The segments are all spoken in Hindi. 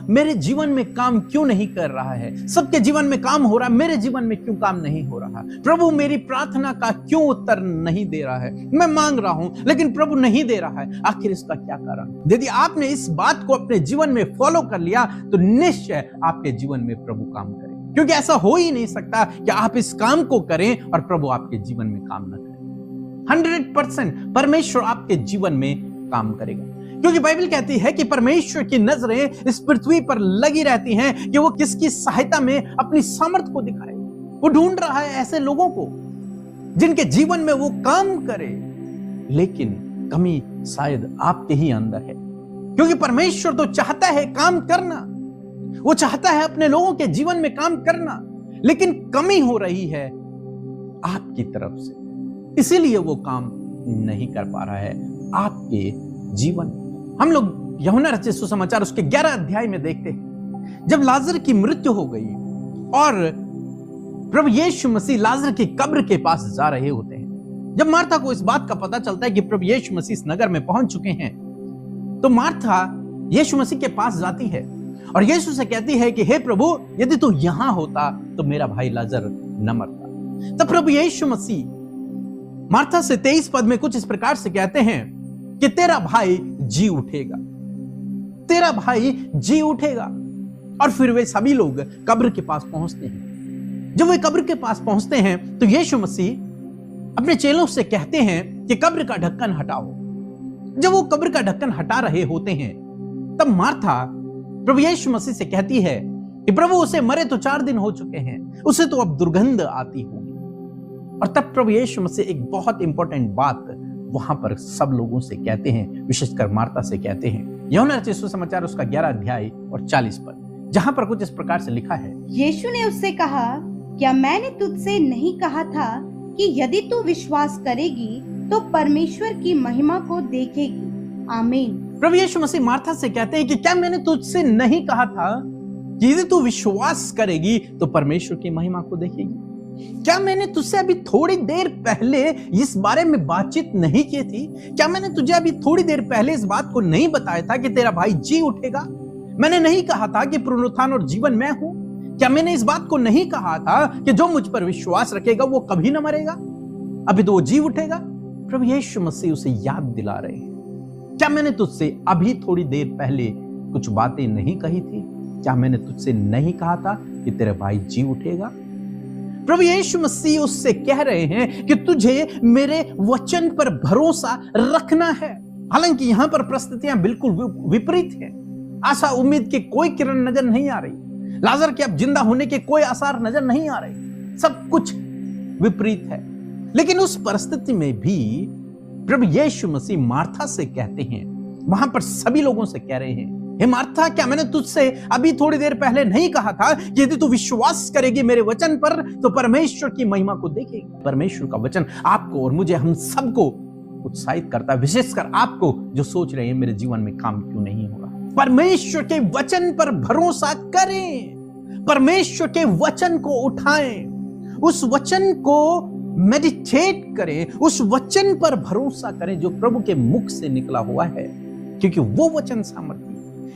मेरे जीवन में काम क्यों नहीं कर रहा है? सबके जीवन में काम हो रहा है, मेरे जीवन में क्यों काम नहीं हो रहा? प्रभु मेरी प्रार्थना का क्यों उत्तर नहीं दे रहा है? मैं मांग रहा हूं लेकिन प्रभु नहीं दे रहा है, आखिर इसका क्या कारण? यदि आपने इस बात को अपने जीवन में फॉलो कर लिया तो निश्चय आपके जीवन में प्रभु काम करे, क्योंकि ऐसा हो ही नहीं सकता कि आप इस काम को करें और प्रभु आपके जीवन में काम न करें। 100% परमेश्वर आपके जीवन में काम करेगा, क्योंकि बाइबल कहती है कि परमेश्वर की नजरें इस पृथ्वी पर लगी रहती हैं कि वो किसकी सहायता में अपनी सामर्थ को दिखाए। वो ढूंढ रहा है ऐसे लोगों को जिनके जीवन में वो काम करे, लेकिन कमी शायद आपके ही अंदर है, क्योंकि परमेश्वर तो चाहता है काम करना, वो चाहता है अपने लोगों के जीवन में काम करना, लेकिन कमी हो रही है आपकी तरफ से, इसीलिए वो काम नहीं कर पा रहा है आपके जीवन में। हम लोग यूहन्ना रचित सुसमाचार उसके 11 अध्याय में देखते हैं, जब लाजर की मृत्यु हो गई और प्रभु यीशु मसीह लाजर की कब्र के पास जा रहे होते हैं। जब मार्था को इस बात का पता चलता है कि प्रभु यीशु मसीह इस नगर में पहुंच चुके हैं, तो मार्था यीशु मसीह के पास जाती है और यीशु से कहती है कि हे प्रभु, यदि तू यहां होता तो मेरा भाई लाजर न मरता। तब प्रभु यीशु मसीह मार्था से 23 पद में कुछ इस प्रकार से कहते हैं कि तेरा भाई जी उठेगा, तेरा भाई जी उठेगा। और फिर वे सभी लोग कब्र के पास पहुंचते हैं। जब वे कब्र के पास पहुंचते हैं तो यीशु मसीह अपने चेलों से कहते हैं कि कब्र का ढक्कन हटाओ। जब वो कब्र का ढक्कन हटा रहे होते हैं, तब मार्था प्रभु यीशु मसीह से कहती है कि प्रभु, उसे मरे तो 4 दिन हो चुके हैं, उसे तो अब दुर्गंध आती होगी। और तब प्रभु यीशु मसीह एक बहुत इंपॉर्टेंट बात वहां पर सब लोगों से कहते हैं, विशेषकर मार्था से कहते हैं। यूहन्ना रचित सुसमाचार उसका 11 अध्याय और 40 पद, जहां पर कुछ इस प्रकार से लिखा है, यीशु ने उससे कहा, क्या मैंने तुझसे नहीं कहा था कि यदि तू विश्वास करेगी तो परमेश्वर की महिमा को देखेगी? आमीन। प्रभु यीशु मसीह मार्था से कहते हैं कि क्या मैंने तुझसे नहीं कहा था कि यदि तू विश्वास करेगी तो परमेश्वर की महिमा को देखेगी? क्या मैंने तुझसे अभी थोड़ी देर पहले इस बारे में बातचीत नहीं की थी? क्या मैंने तुझे अभी थोड़ी देर पहले इस बात को नहीं बताया था कि तेरा भाई जी उठेगा? मैंने नहीं कहा था कि पुनरुत्थान और जीवन मैं हूं? क्या मैंने इस बात को नहीं कहा था कि जो मुझ पर विश्वास रखेगा वो कभी ना मरेगा, अभी तो वो जी उठेगा? प्रभु यीशु मसीह उसे याद दिला रहे हैं, क्या मैंने तुझसे अभी थोड़ी देर पहले कुछ बातें नहीं कही थी? क्या मैंने तुझसे नहीं कहा था कि तेरा भाई जी उठेगा? प्रभु यीशु मसीह उससे कह रहे हैं कि तुझे मेरे वचन पर भरोसा रखना है। हालांकि यहां पर परिस्थितियां बिल्कुल विपरीत हैं। आशा उम्मीद की कोई किरण नजर नहीं आ रही, लाजर के अब जिंदा होने के कोई आसार नजर नहीं आ रहे, सब कुछ विपरीत है। लेकिन उस परिस्थिति में भी प्रभु यीशु मसीह मार्था से कहते हैं, वहां पर सभी लोगों से कह रहे हैं, हे मार्था, क्या मैंने तुझसे अभी थोड़ी देर पहले नहीं कहा था कि यदि तू विश्वास करेगी मेरे वचन पर तो परमेश्वर की महिमा को देखेगी? परमेश्वर का वचन आपको और मुझे, हम सबको उत्साहित करता है, विशेषकर आपको जो सोच रहे हैं मेरे जीवन में काम क्यों नहीं हो रहा। परमेश्वर के वचन पर भरोसा करें, परमेश्वर के वचन को उठाएं, उस वचन को मेडिटेट करें, उस वचन पर भरोसा करें जो प्रभु के मुख से निकला हुआ है, क्योंकि वो वचन सामर्थी।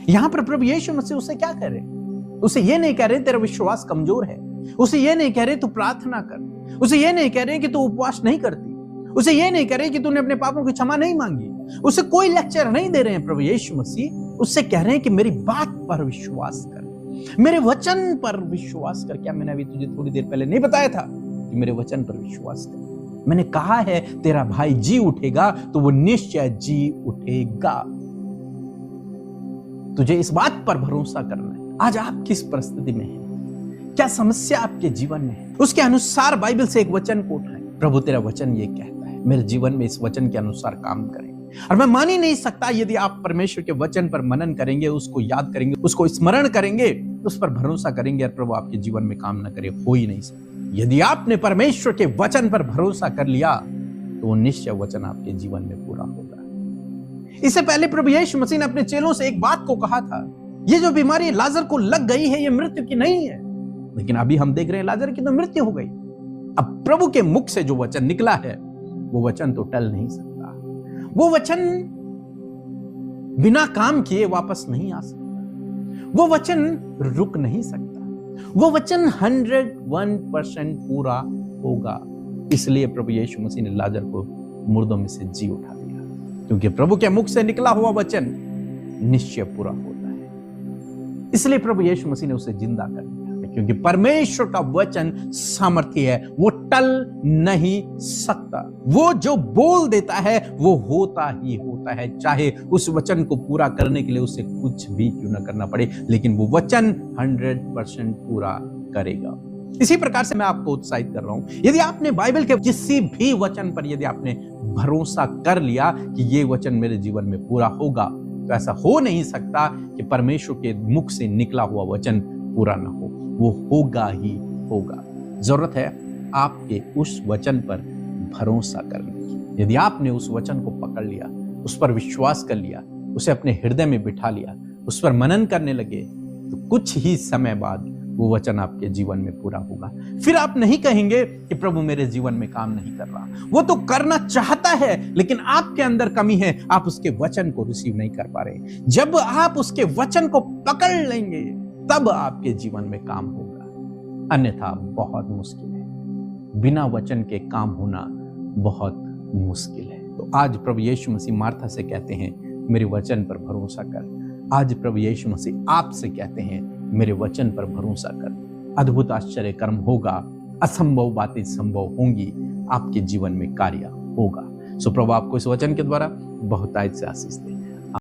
यहां पर प्रभु यीशु मसीह उसे क्या कह रहे? उसे ये नहीं कह रहे तेरा विश्वास कमजोर है, उसे ये नहीं कह रहे तू प्रार्थना कर, उसे ये नहीं कह रहे कि तू उपवास नहीं करती, उसे ये नहीं कह रहे कि तूने अपने पापों की क्षमा नहीं मांगी, उसे कोई लेक्चर नहीं दे रहे हैं प्रभु यीशु मसीह। उससे कह रहे हैं कि मेरी बात पर विश्वास कर, मेरे वचन पर विश्वास कर। क्या मैंने अभी तुझे थोड़ी देर पहले नहीं बताया था कि मेरे वचन पर विश्वास कर? मैंने कहा है तेरा भाई जी उठेगा, तो वो निश्चय जी उठेगा। तुझे इस बात पर भरोसा करना है। आज आप किस परिस्थिति में हैं, क्या समस्या आपके जीवन में है, उसके अनुसार बाइबल से एक वचन को उठाएं। प्रभु तेरा वचन ये कहता है, मेरे जीवन में इस वचन के अनुसार काम करें। और मैं मान ही नहीं सकता यदि आप परमेश्वर के वचन पर मनन करेंगे, उसको याद करेंगे, उसको स्मरण करेंगे, उस पर भरोसा करेंगे और प्रभु आपके जीवन में काम न करे, हो ही नहीं सकता। यदि आपने परमेश्वर के वचन पर भरोसा कर लिया तो निश्चय वचन आपके जीवन में पूरा होगा। इससे पहले प्रभु यीशु मसीह ने अपने चेलों से एक बात को कहा था, ये जो बीमारी लाजर को लग गई है ये मृत्यु की नहीं है। लेकिन अभी हम देख रहे हैं लाजर की तो मृत्यु हो गई। अब प्रभु के मुख से जो वचन निकला है वो वचन तो टल नहीं सकता, वो वचन बिना काम किए वापस नहीं आ सकता, वो वचन रुक नहीं सकता, वो वचन 101% पूरा होगा। इसलिए प्रभु यीशु मसीह ने लाजर को मुर्दों में से जी उठा दिया, क्योंकि प्रभु के मुख से निकला हुआ वचन निश्चय पूरा होता है। इसलिए प्रभु यीशु मसीह ने उसे जिंदा कर दिया, क्योंकि परमेश्वर का वचन सामर्थी है, वो टल नहीं सकता। वो जो बोल देता है वो होता ही होता है, चाहे उस वचन को पूरा करने के लिए उसे कुछ भी क्यों न करना पड़े, लेकिन वो वचन 100% पूरा करेगा। इसी प्रकार से मैं आपको उत्साहित कर रहा हूं, यदि आपने बाइबल के किसी भी वचन पर यदि आपने भरोसा कर लिया कि ये वचन मेरे जीवन में पूरा होगा, तो ऐसा हो नहीं सकता कि परमेश्वर के मुख से निकला हुआ वचन पूरा ना हो, वो होगा ही होगा। जरूरत है आपके उस वचन पर भरोसा करने की। यदि आपने उस वचन को पकड़ लिया, उस पर विश्वास कर लिया, उसे अपने हृदय में बिठा लिया, उस पर मनन करने लगे, तो कुछ ही समय बाद वो वचन आपके जीवन में पूरा होगा। फिर आप नहीं कहेंगे कि प्रभु मेरे जीवन में काम नहीं कर रहा। वो तो करना चाहता है, लेकिन आपके अंदर कमी है, आप उसके वचन को रिसीव नहीं कर पा रहे। जब आप उसके वचन को पकड़ लेंगे तब आपके जीवन में काम होगा, अन्यथा बहुत मुश्किल है। बिना वचन के काम होना बहुत मुश्किल है। तो आज प्रभु यीशु मसीह मार्था से कहते हैं, मेरे वचन पर भरोसा कर। आज प्रभु यीशु मसीह आपसे कहते हैं, मेरे वचन पर भरोसा कर। अद्भुत आश्चर्य कर्म होगा, असंभव बातें संभव होंगी, आपके जीवन में कार्य होगा। सो प्रभु आपको इस वचन के द्वारा बहुतायत से आशीष दे।